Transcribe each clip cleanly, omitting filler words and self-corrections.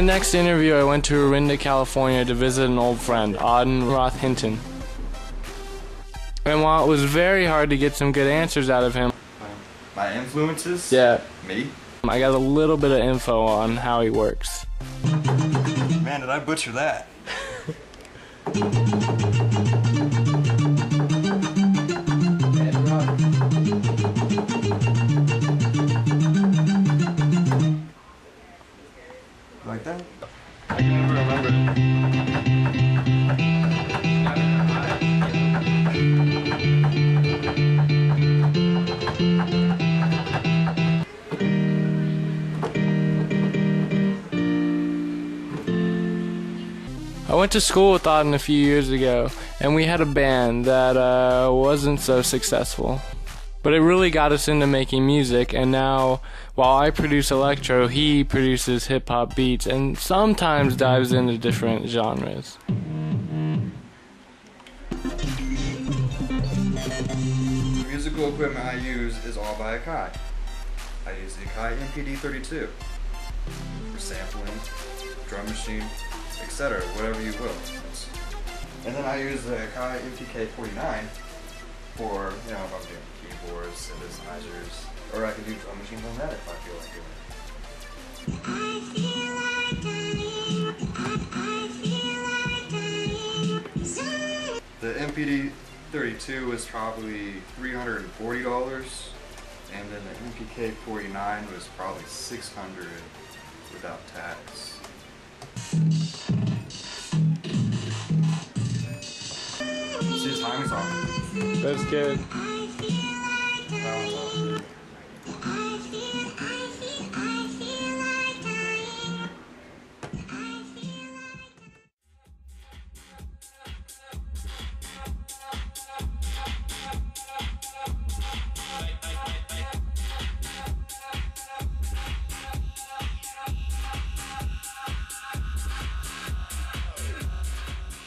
next interview, I went to Aüden, California to visit an old friend, Aüden Hïnton. And while it was very hard to get some good answers out of him, my influences? Yeah. Me? I got a little bit of info on how he works. Man, did I butcher that? Like that? I can never remember. I went to school with Aüden a few years ago, and we had a band that wasn't so successful. But it really got us into making music, and now, while I produce electro, he produces hip-hop beats, and sometimes dives into different genres. The musical equipment I use is all by Aghily. I use the Aghily MPD32 for sampling, drum machine, etc., whatever you will. And then I use the Aghily MPK49 for, you know, if I'm doing keyboards, synthesizers, or I can do drum machines on that if I feel like doing it. The MPD32 was probably $340, and then the MPK49 was probably $600 without tax. See, his timing's off. That's good.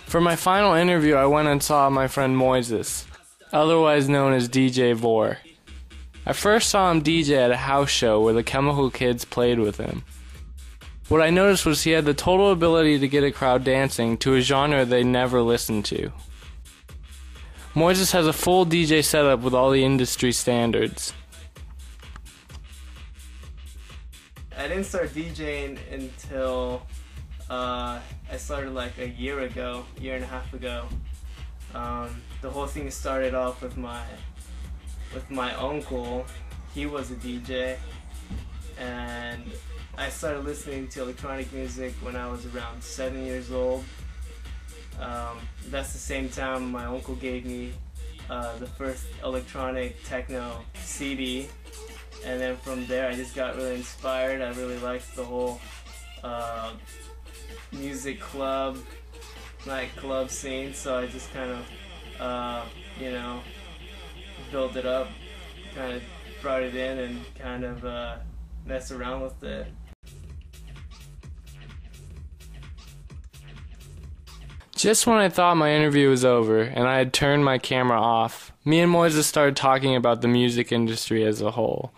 For my final interview, I went and saw my friend Moises, otherwise known as DJ Vor. I first saw him DJ at a house show where the Chemical Kids played with him. What I noticed was he had the total ability to get a crowd dancing to a genre they never listened to. Moises has a full DJ setup with all the industry standards. I didn't start DJing until I started like a year and a half ago. The whole thing started off with my uncle. He was a DJ, and I started listening to electronic music when I was around 7 years old. That's the same time my uncle gave me the first electronic techno CD, and then from there I just got really inspired. I really liked the whole music club, nightclub scene, so I just kind of, you know, built it up, kind of brought it in and kind of messed around with it. Just when I thought my interview was over and I had turned my camera off, me and Moises started talking about the music industry as a whole.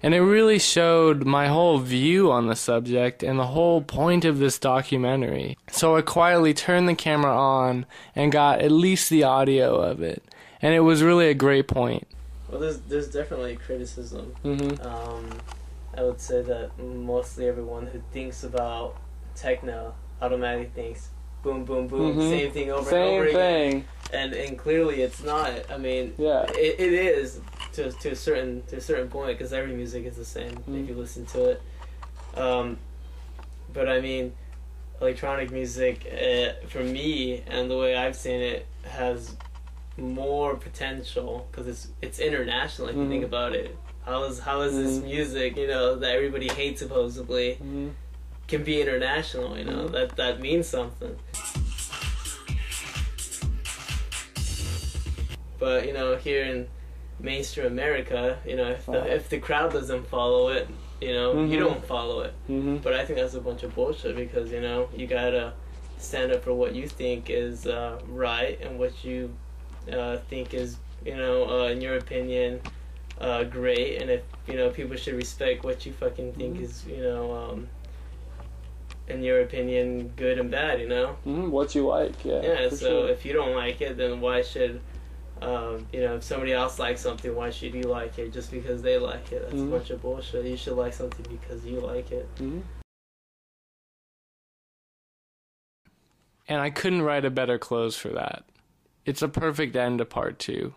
And it really showed my whole view on the subject and the whole point of this documentary. So I quietly turned the camera on and got at least the audio of it. And it was really a great point. Well, there's definitely criticism. Mm-hmm. I would say that mostly everyone who thinks about techno automatically thinks boom, boom, boom, Mm-hmm. same thing over Same and over thing. again. And clearly it's not. I mean, Yeah. it is to a certain point, because every music is the same if you listen to it. But I mean, electronic music for me and the way I've seen it has more potential because it's international. If you think about it, how is this music, you know, that everybody hates supposedly, can be international? You know, that means something. But you know, here in mainstream America, you know, if the crowd doesn't follow it, you know, you don't follow it. But I think that's a bunch of bullshit, because you know, you gotta stand up for what you think is right and what you think is, you know, in your opinion, great. And if, you know, people should respect what you fucking think is, you know, in your opinion, good and bad, you know? What you like, yeah. Yeah, so sure. if you don't like it, then why should, you know, if somebody else likes something, why should you like it just because they like it? That's a bunch of bullshit. You should like something because you like it. And I couldn't write a better close for that. It's a perfect end to part 2.